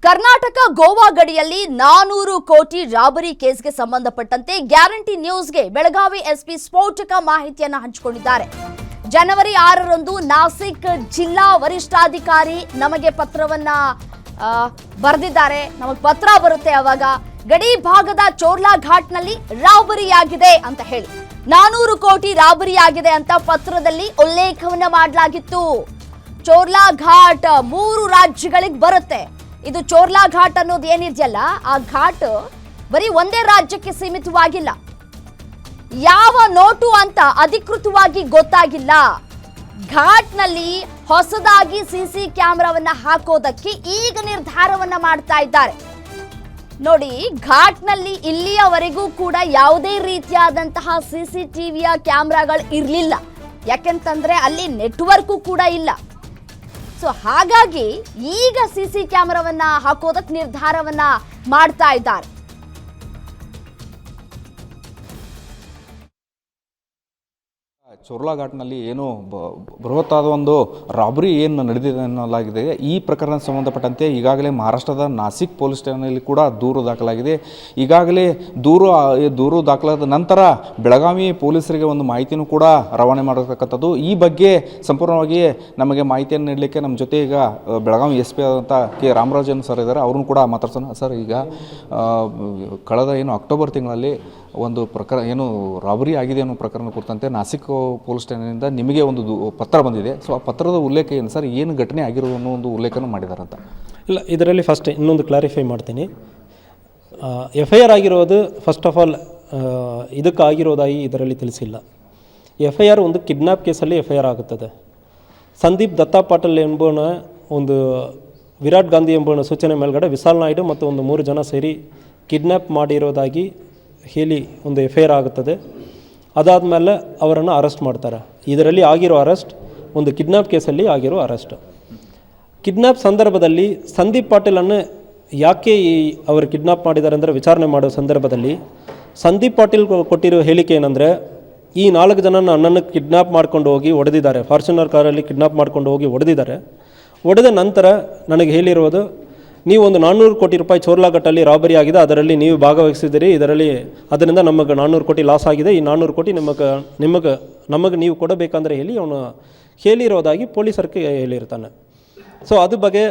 ಕರ್ನಾಟಕ ಗೋವಾ ಗಡಿಯಲ್ಲಿ 400 ಕೋಟಿ ರಾಬರಿ ಕೇಸ್ಗೆ ಸಂಬಂಧಪಟ್ಟಂತೆ ಗ್ಯಾರಂಟಿ ನ್ಯೂಸ್ಗೆ ಬೆಳಗಾವಿ ಎಸ್ಪಿ ಸ್ಫೋಟಕ ಮಾಹಿತಿಯನ್ನು ಹಂಚಿಕೊಂಡಿದ್ದಾರೆ. ಜನವರಿ 6ರಂದು ನಾಸಿಕ್ ಜಿಲ್ಲಾ ವರಿಷ್ಠಾಧಿಕಾರಿ ನಮಗೆ ಪತ್ರವನ್ನ ಬರೆದಿದ್ದಾರೆ. ನಮಗೆ ಪತ್ರ ಬರುತ್ತೆ ಅವಾಗ ಗಡಿ ಭಾಗದ ಚೋರ್ಲಾ ಘಾಟ್ನಲ್ಲಿ ರಾಬರಿಯಾಗಿದೆ ಅಂತ ಹೇಳಿ 400 ಕೋಟಿ ರಾಬರಿಯಾಗಿದೆ ಅಂತ ಪತ್ರದಲ್ಲಿ ಉಲ್ಲೇಖವನ್ನ ಮಾಡಲಾಗಿತ್ತು. ಚೋರ್ಲಾ ಘಾಟ್ 3 ರಾಜ್ಯಗಳಿಗೆ ಬರುತ್ತೆ. ಇದು ಚೋರ್ಲಾ ಘಾಟ್ ಅನ್ನೋದು ಏನಿದೆಯಲ್ಲ, ಆ ಘಾಟ್ ಬರೀ ಒಂದೇ ರಾಜ್ಯಕ್ಕೆ ಸೀಮಿತವಾಗಿಲ್ಲ. ಯಾವ ನೋಟು ಅಂತ ಅಧಿಕೃತವಾಗಿ ಗೊತ್ತಾಗಿಲ್ಲ. ಘಾಟ್ನಲ್ಲಿ ಹೊಸದಾಗಿ ಸಿಸಿ ಕ್ಯಾಮೆರಾವನ್ನ ಹಾಕೋದಕ್ಕೆ ಈಗ ನಿರ್ಧಾರವನ್ನ ಮಾಡ್ತಾ ಇದ್ದಾರೆ. ನೋಡಿ, ಘಾಟ್ನಲ್ಲಿ ಇಲ್ಲಿಯವರೆಗೂ ಕೂಡ ಯಾವುದೇ ರೀತಿಯಾದಂತಹ ಸಿಸಿಟಿವಿಯ ಕ್ಯಾಮೆರಾಗಳು ಇರಲಿಲ್ಲ. ಯಾಕೆಂತಂದ್ರೆ ಅಲ್ಲಿ ನೆಟ್ವರ್ಕು ಕೂಡ ಇಲ್ಲ. ಸೊ ಹಾಗಾಗಿ ಈಗ ಸಿಸಿ ಕ್ಯಾಮೆರಾವನ್ನ ಹಾಕೋದಕ್ಕೆ ನಿರ್ಧಾರವನ್ನ ಮಾಡ್ತಾ ಇದ್ದಾರೆ. ಚೋರ್ಲಾ ಘಾಟ್ನಲ್ಲಿ ಏನು ಬೃಹತ್ತಾದ ಒಂದು ರಾಬರಿ ಏನು ನಡೆದಿದೆ ಅನ್ನಲಾಗಿದೆ. ಈ ಪ್ರಕರಣಕ್ಕೆ ಸಂಬಂಧಪಟ್ಟಂತೆ ಈಗಾಗಲೇ ಮಹಾರಾಷ್ಟ್ರದ ನಾಸಿಕ್ ಪೊಲೀಸ್ ಠಾಣೆಯಲ್ಲಿ ಕೂಡ ದೂರು ದಾಖಲಾಗಿದೆ. ಈಗಾಗಲೇ ದೂರು ದಾಖಲಾದ ನಂತರ ಬೆಳಗಾವಿ ಪೊಲೀಸರಿಗೆ ಒಂದು ಮಾಹಿತಿನೂ ಕೂಡ ರವಾನೆ ಮಾಡಿರ್ತಕ್ಕಂಥದ್ದು. ಈ ಬಗ್ಗೆ ಸಂಪೂರ್ಣವಾಗಿ ನಮಗೆ ಮಾಹಿತಿಯನ್ನು ನೀಡಲಿಕ್ಕೆ ನಮ್ಮ ಜೊತೆ ಈಗ ಬೆಳಗಾವಿ ಎಸ್ ಪಿ ಆದಂಥ ಕೆ ರಾಮರಾಜನ್ ಸರ್ ಇದ್ದಾರೆ. ಅವ್ರನ್ನೂ ಕೂಡ ಮಾತಾಡ್ಸೋಣ. ಸರ್, ಈಗ ಕಳೆದ ಅಕ್ಟೋಬರ್ ತಿಂಗಳಲ್ಲಿ ಒಂದು ಪ್ರಕರಣ ರಾಬರಿ ಆಗಿದೆ ಅನ್ನೋ ಪ್ರಕರಣ ಕುರಿತಂತೆ ನಾಸಿಕ್ ಪೊಲೀಸ್ ಠಾಣೆಯಿಂದ ನಿಮಗೆ ಒಂದು ಪತ್ರ ಬಂದಿದೆ. ಸೊ ಆ ಪತ್ರದ ಉಲ್ಲೇಖ ಏನು ಸರ್? ಏನು ಘಟನೆ ಆಗಿರೋದು ಅನ್ನೋ ಒಂದು ಉಲ್ಲೇಖನೂ ಮಾಡಿದಾರಂತ. ಇಲ್ಲ, ಇದರಲ್ಲಿ ಫಸ್ಟ್ ಇನ್ನೊಂದು ಕ್ಲಾರಿಫೈ ಮಾಡ್ತೀನಿ. FIR ಆಗಿರೋದು ಫಸ್ಟ್ ಆಫ್ ಆಲ್ ಇದಕ್ಕಾಗಿರೋದಾಗಿ ಇದರಲ್ಲಿ ತಿಳಿಸಿಲ್ಲ. FIR ಒಂದು ಕಿಡ್ನ್ಯಾಪ್ ಕೇಸಲ್ಲಿ FIR ಆಗುತ್ತದೆ. ಸಂದೀಪ್ ದತ್ತಾ ಪಾಟೀಲ್ ಎಂಬುವನ ಒಂದು ವಿರಾಟ್ ಗಾಂಧಿ ಎಂಬುವನ ಸೂಚನೆ ಮೇಲ್ಗಡೆ ವಿಶಾಲ್ ನಾಯ್ಡು ಮತ್ತು ಒಂದು 3 ಜನ ಸೇರಿ ಕಿಡ್ನ್ಯಾಪ್ ಮಾಡಿರೋದಾಗಿ ಹೇಳಿ ಒಂದು FIR ಆಗುತ್ತದೆ. ಅದಾದಮೇಲೆ ಅವರನ್ನು ಅರೆಸ್ಟ್ ಮಾಡ್ತಾರೆ. ಇದರಲ್ಲಿ ಆಗಿರೋ ಅರೆಸ್ಟ್ ಒಂದು ಕಿಡ್ನ್ಯಾಪ್ ಕೇಸಲ್ಲಿ ಆಗಿರೋ ಅರೆಸ್ಟ್. ಕಿಡ್ನ್ಯಾಪ್ ಸಂದರ್ಭದಲ್ಲಿ ಸಂದೀಪ್ ಪಾಟೀಲನ್ನು ಯಾಕೆ ಅವರು ಕಿಡ್ನ್ಯಾಪ್ ಮಾಡಿದ್ದಾರೆ ಅಂದರೆ, ವಿಚಾರಣೆ ಮಾಡೋ ಸಂದರ್ಭದಲ್ಲಿ ಸಂದೀಪ್ ಪಾಟೀಲ್ ಕೊಟ್ಟಿರೋ ಹೇಳಿಕೆ ಏನಂದರೆ, ಈ 4 ಜನ ನನ್ನನ್ನು ಕಿಡ್ನ್ಯಾಪ್ ಮಾಡ್ಕೊಂಡು ಹೋಗಿ ಹೊಡೆದಿದ್ದಾರೆ, ಫಾರ್ಚುನರ್ ಕಾರಲ್ಲಿ ಕಿಡ್ನ್ಯಾಪ್ ಮಾಡ್ಕೊಂಡು ಹೋಗಿ ಹೊಡೆದಿದ್ದಾರೆ. ಹೊಡೆದ ನಂತರ ನನಗೆ ಹೇಳಿರುವುದು, ನೀವು ಒಂದು 400 ಕೋಟಿ ರೂಪಾಯಿ ಚೋರ್ಲಾ ಘಾಟಲ್ಲಿ ರಾಬರಿ ಆಗಿದೆ, ಅದರಲ್ಲಿ ನೀವು ಭಾಗವಹಿಸಿದಿರಿ, ಅದರಿಂದ ನಮಗೆ 400 ಕೋಟಿ ಲಾಸ್ ಆಗಿದೆ, ಈ 400 ಕೋಟಿ ನಮಗೆ ನೀವು ಕೊಡಬೇಕಂದ್ರೆ ಹೇಳಿ ಅವನು ಹೇಳಿರೋದಾಗಿ ಪೊಲೀಸರಿಗೆ ಹೇಳಿರ್ತಾನೆ. ಸೊ ಅದ್ರ ಬಗ್ಗೆ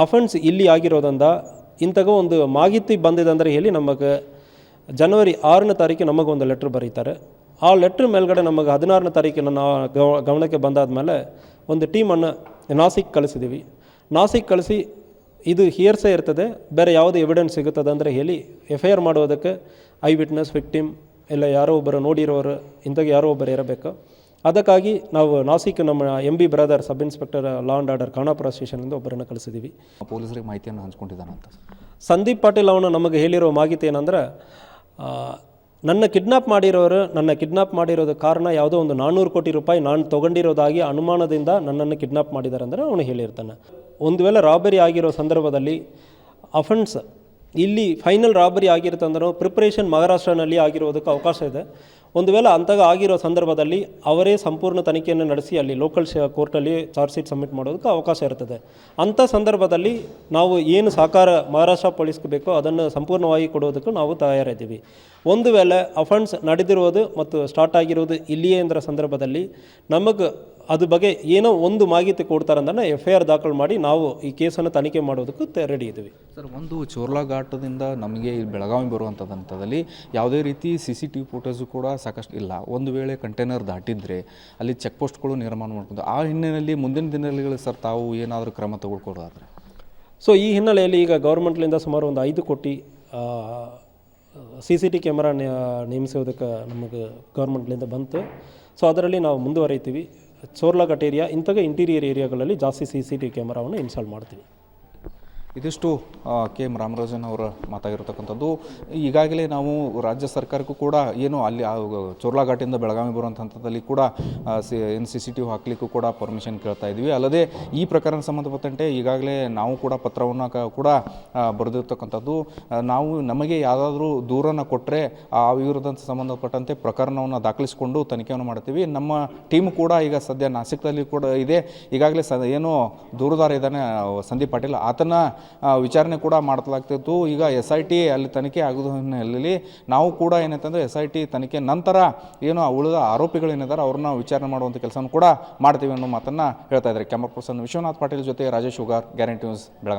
ಅಫೆನ್ಸ್ ಇಲ್ಲಿ ಆಗಿರೋದ್ರಿಂದ ಇಂಥಗ ಒಂದು ಮಾಹಿತಿ ಬಂದಿದೆ ಅಂದರೆ ಹೇಳಿ ನಮಗೆ ಜನವರಿ 6ನೇ ತಾರೀಕು ನಮಗೊಂದು ಲೆಟ್ರ್ ಬರೀತಾರೆ. ಆ ಲೆಟ್ರ್ ಮೇಲ್ಗಡೆ ನಮಗೆ 16ನೇ ತಾರೀಕಿನ ಗಮನಕ್ಕೆ ಬಂದಾದ ಮೇಲೆ ಒಂದು ಟೀಮನ್ನು ನಾಸಿಕ್ ಕಳಿಸಿದ್ದೀವಿ. ನಾಸಿಕ್ ಕಳಿಸಿ ಇದು ಹಿಯರ್ಸೇ ಇರ್ತದೆ, ಬೇರೆ ಯಾವುದು ಎವಿಡೆನ್ಸ್ ಸಿಗುತ್ತದೆ ಅಂದರೆ ಹೇಳಿ FIR ಮಾಡೋದಕ್ಕೆ ಐ ವಿಟ್ನೆಸ್, ವಿಕ್ಟಿಮ್ ಇಲ್ಲ ಯಾರೋ ಒಬ್ಬರು ನೋಡಿರೋರು, ಇಂಥಾಗ ಯಾರೋ ಒಬ್ಬರು ಇರಬೇಕು. ಅದಕ್ಕಾಗಿ ನಾವು ನಾಸಿಕ್ ನಮ್ಮ MB brother sub inspector law and order Khanapur ಸ್ಟೇಷನಿಂದ ಒಬ್ಬರನ್ನು ಕಳಿಸಿದ್ದೀವಿ. ಪೊಲೀಸರಿಗೆ ಮಾಹಿತಿಯನ್ನು ಹಂಚ್ಕೊಂಡಿದ್ದಾನಂತ ಸಂದೀಪ್ ಪಾಟೀಲ್ ಅವನು ನಮಗೆ ಹೇಳಿರೋ ಮಾಹಿತಿ ಏನಂದ್ರೆ, ನನ್ನ ಕಿಡ್ನ್ಯಾಪ್ ಮಾಡಿರೋದು ಕಾರಣ ಯಾವುದೋ ಒಂದು 400 ಕೋಟಿ ರೂಪಾಯಿ ನಾನು ತೊಗೊಂಡಿರೋದಾಗಿ ಅನುಮಾನದಿಂದ ನನ್ನನ್ನು ಕಿಡ್ನ್ಯಾಪ್ ಮಾಡಿದ್ದಾರೆ ಅಂದರೆ ಅವನು ಹೇಳಿರ್ತಾನೆ. ಒಂದು ವೇಳೆ ರಾಬರಿ ಆಗಿರೋ ಸಂದರ್ಭದಲ್ಲಿ ಅಫೆನ್ಸ್ ಇಲ್ಲಿ ಫೈನಲ್ ರಾಬರಿ ಆಗಿರುತ್ತೆ ಅಂದ್ರೆ ಪ್ರಿಪ್ರೇಷನ್ ಮಹಾರಾಷ್ಟ್ರನಲ್ಲಿ ಆಗಿರೋದಕ್ಕೆ ಅವಕಾಶ ಇದೆ. ಒಂದು ವೇಳೆ ಅಂತಾಗ ಆಗಿರೋ ಸಂದರ್ಭದಲ್ಲಿ ಅವರೇ ಸಂಪೂರ್ಣ ತನಿಖೆಯನ್ನು ನಡೆಸಿ ಅಲ್ಲಿ ಲೋಕಲ್ ಕೋರ್ಟಲ್ಲಿ ಚಾರ್ಜ್ ಶೀಟ್ ಸಬ್ಮಿಟ್ ಮಾಡೋದಕ್ಕೆ ಅವಕಾಶ ಇರ್ತದೆ. ಅಂಥ ಸಂದರ್ಭದಲ್ಲಿ ನಾವು ಏನು ಸಹಕಾರ ಮಹಾರಾಷ್ಟ್ರ ಪೊಲೀಸ್ಗೆ ಬೇಕೋ ಅದನ್ನು ಸಂಪೂರ್ಣವಾಗಿ ಕೊಡೋದಕ್ಕೂ ನಾವು ತಯಾರಿದ್ದೀವಿ. ಒಂದು ವೇಳೆ ಅಫೆನ್ಸ್ ನಡೆದಿರೋದು ಮತ್ತು ಸ್ಟಾರ್ಟ್ ಆಗಿರೋದು ಇಲ್ಲಿಯೇ ಅಂದ್ರ ಸಂದರ್ಭದಲ್ಲಿ ನಮಗೆ ಅದ್ರ ಬಗ್ಗೆ ಏನೋ ಒಂದು ಮಾಹಿತಿ ಕೊಡ್ತಾರಂದ್ರೆ FIR ದಾಖಲು ಮಾಡಿ ನಾವು ಈ ಕೇಸನ್ನು ತನಿಖೆ ಮಾಡೋದಕ್ಕೂ ರೆಡಿ ಇದ್ದೀವಿ. ಸರ್, ಒಂದು ಚೋರ್ಲಾ ಘಾಟದಿಂದ ನಮಗೆ ಇಲ್ಲಿ ಬೆಳಗಾವಿ ಬರುವಂಥದ್ದಂಥದ್ದಲ್ಲಿ ಯಾವುದೇ ರೀತಿ CCTV ಫುಟೇಜು ಕೂಡ ಸಾಕಷ್ಟು ಇಲ್ಲ. ಒಂದು ವೇಳೆ ಕಂಟೈನರ್ ದಾಟಿದ್ರೆ ಅಲ್ಲಿ ಚೆಕ್ ಪೋಸ್ಟ್ಗಳು ನಿರ್ಮಾಣ ಮಾಡ್ಕೊಂಡು ಆ ಹಿನ್ನೆಲೆಯಲ್ಲಿ ಮುಂದಿನ ದಿನಗಳಲ್ಲಿ ಸರ್ ತಾವು ಏನಾದರೂ ಕ್ರಮ ತಗೊಳ್ಕೊಡೋದಾದ್ರೆ? ಸೊ ಈ ಹಿನ್ನೆಲೆಯಲ್ಲಿ ಈಗ ಗೌರ್ಮೆಂಟ್ಲಿಂದ ಸುಮಾರು ಒಂದು 5 ಕೋಟಿ CCTV ಕ್ಯಾಮರಾ ನೇಮಿಸೋದಕ್ಕೆ ನಮಗೆ ಗೌರ್ಮೆಂಟ್ಲಿಂದ ಬಂತು. ಸೊ ಅದರಲ್ಲಿ ನಾವು ಮುಂದುವರಿತೀವಿ. ಚೋರ್ಲಾ ಘಾಟ್ ಏರಿಯಾ ಇಂಥಗೆ ಇಂಟೀರಿಯರ್ ಏರಿಯಾಗಳಲ್ಲಿ ಜಾಸ್ತಿ CCTV ಕ್ಯಾಮರಾವನ್ನು ಇನ್ಸ್ಟಾಲ್ ಮಾಡ್ತೀವಿ. ಇದಿಷ್ಟು ಕೆ ಎಂ ರಾಮರಾಜನ್ ಅವರ ಮಾತಾಗಿರ್ತಕ್ಕಂಥದ್ದು. ಈಗಾಗಲೇ ನಾವು ರಾಜ್ಯ ಸರ್ಕಾರಕ್ಕೂ ಕೂಡ ಅಲ್ಲಿ ಚೋರ್ಲಾ ಘಾಟಿಂದ ಬೆಳಗಾವಿ ಬರುವಂಥ ಹಂತದಲ್ಲಿ ಕೂಡ CCTV ಹಾಕಲಿಕ್ಕೂ ಕೂಡ ಪರ್ಮಿಷನ್ ಕೇಳ್ತಾ ಇದ್ವಿ. ಅಲ್ಲದೆ ಈ ಪ್ರಕರಣ ಸಂಬಂಧಪಟ್ಟಂತೆ ಈಗಾಗಲೇ ನಾವು ಕೂಡ ಪತ್ರವನ್ನು ಕೂಡ ಬರೆದಿರ್ತಕ್ಕಂಥದ್ದು. ನಮಗೆ ಯಾವುದಾದ್ರೂ ದೂರನ್ನು ಕೊಟ್ಟರೆ ಆ ವಿರುದ್ಧ ಸಂಬಂಧಪಟ್ಟಂತೆ ಪ್ರಕರಣವನ್ನು ದಾಖಲಿಸಿಕೊಂಡು ತನಿಖೆಯನ್ನು ಮಾಡ್ತೀವಿ. ನಮ್ಮ ಟೀಮ್ ಕೂಡ ಈಗ ಸದ್ಯ ನಾಸಿಕ್ದಲ್ಲಿ ಕೂಡ ಇದೆ. ಈಗಾಗಲೇ ದೂರುದಾರ ಇದ್ದಾನೆ ಸಂದೀಪ್ ಪಾಟೀಲ್, ಆತನ ವಿಚಾರಣೆ ಕೂಡ ಮಾಡಲಾಗ್ತಿತ್ತು. ಈಗ SIT ಅಲ್ಲಿ ತನಿಖೆ ಆಗೋದು ಹಿನ್ನೆಲೆಯಲ್ಲಿ ನಾವು ಕೂಡ ಏನಂತಂದರೆ SIT ತನಿಖೆ ನಂತರ ಏನು ಉಳಿದ ಆರೋಪಿಗಳೇನಿದ್ದಾರೆ ಅವ್ರನ್ನ ವಿಚಾರಣೆ ಮಾಡುವಂಥ ಕೆಲಸವನ್ನು ಕೂಡ ಮಾಡ್ತೀವಿ ಅನ್ನೋ ಮಾತನ್ನು ಹೇಳ್ತಾ ಇದ್ದಾರೆ. ಕ್ಯಾಮರಾ ಪರ್ಸನ್ ವಿಶ್ವನಾಥ್ ಪಾಟೀಲ್ ಜೊತೆ ರಾಜೇಶ್ ಹುಗಾರ್, ಗ್ಯಾರಂಟಿ ನ್ಯೂಸ್, ಬೆಳಗಾವಿ.